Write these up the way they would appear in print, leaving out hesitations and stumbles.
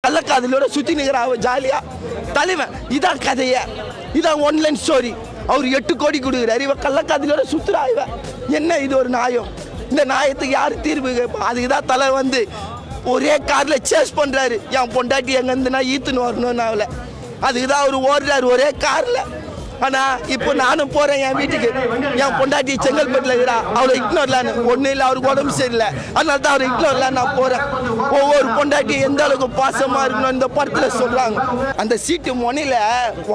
கள்ளக்காதலோட சுத்தி நிக்கிற அவ ஜாலியா தலைவன். இதான் கதைய, இதான் ஒன்லைன் ஸ்டோரி. அவர் 8 கோடி கொடுக்குறாரு, இவ கள்ளக்காதலோட சுத்துறா. இவ என்ன இது ஒரு நியாயம்? இந்த நியாயத்துக்கு யாரு தீர்வு கேட்பா? அதுக்கு தான் தலை வந்து ஒரே கார்ல சேஸ் பண்றாரு. என் பொண்டாட்டி எங்க இருந்துன்னா ஈத்துன்னு வரணும்னு அவளை. அதுக்கு தான் அவர் ஓடுறாரு ஒரே கார்ல. ஆனா இப்போ நானும் போறேன் என் வீட்டுக்கு. என் பொண்டாட்டி செங்கல்பட்டுல இருக்கிறா, அவளை இக்னோர்லான்னு ஒன்றும் இல்லை, அவருக்கு உடம்பு சரியில்லை, அதனால தான் அவரை இக்னோர்லான்னு நான் போறேன். ஒவ்வொரு பொண்டாட்டி எந்த அளவுக்கு பாசமா இருக்கணும் இந்த படத்துல சொல்றாங்க. அந்த சீட்டு முனையில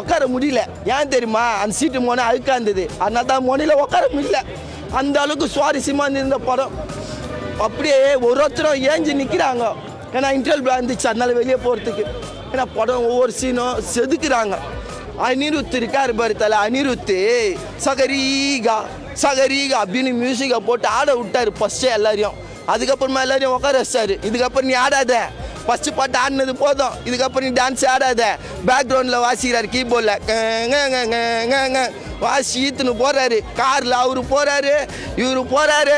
உட்கார முடியல. ஏன் தெரியுமா? அந்த சீட்டு முனை அழுக்கா இருந்தது, அதனால தான் முனையில உட்கார முடியல. அந்த அளவுக்கு சுவாரஸ்யமா இருந்த படம். அப்படியே ஒருத்தரும் ஏஞ்சி நிற்கிறாங்க. ஏன்னா இன்டர்வியூ இருந்துச்சு, அதனால வெளியே போகிறதுக்கு. ஏன்னா படம் ஒவ்வொரு சீனும் செதுக்குறாங்க. அனிருத் இருக்காரு பாரு தலை, அனிருத் சகரீகா சகரீகா அப்படின்னு மியூசிக்கை போட்டு ஆட விட்டாரு ஃபஸ்ட்டு எல்லாரையும். அதுக்கப்புறமா எல்லாரையும் உட்கார வச்சாரு. இதுக்கப்புறம் நீ ஆடாத, ஃபஸ்ட்டு பாட்டு ஆடினது போதும், இதுக்கப்புறம் நீ டான்ஸ் ஆடாத. பேக்ரவுண்டில் வாசிக்கிறாரு கீபோர்டில் வாசி ஈத்துன்னு போகிறாரு. காரில் அவரு போகிறாரு, இவரு போகிறாரு.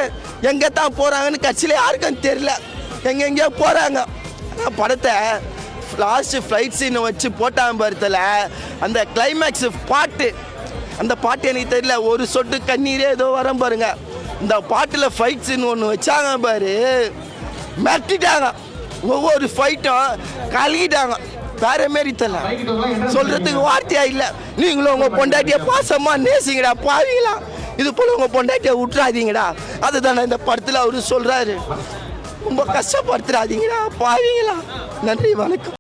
எங்கே தான் போகிறாங்கன்னு கட்சியில் யாருக்கும் தெரியல, எங்கெங்கேயோ போகிறாங்க. ஆனால் படத்தை லாஸ்ட்டு ஃப்ளைட் சீனை வச்சு போட்டாங்க பாருத்தில். அந்த கிளைமேக்ஸு பாட்டு, அந்த பாட்டு எனக்கு தெரியல, ஒரு சொட்டு கண்ணீரே ஏதோ வரும் பாருங்க. இந்த பாட்டில் ஃபைட் சீன் ஒன்று வச்சாங்க பாரு, மிரட்டிட்டாங்க. ஒவ்வொரு ஃபைட்டும் கலகிட்டாங்க. வேற மாரி தெரியல, சொல்கிறதுக்கு வார்த்தையா இல்லை. நீங்களும் உங்கள் பொண்டாட்டியை பாசமாக நேசிங்கடா பாவீங்களா, இது போல் உங்கள் பொண்டாட்டியை விட்டுறாதீங்கடா. அதுதானே இந்த படத்தில் அவரு சொல்கிறாரு. ரொம்ப கஷ்டப்படுத்துறாதீங்கடா பாவீங்களா. நன்றி, வணக்கம்.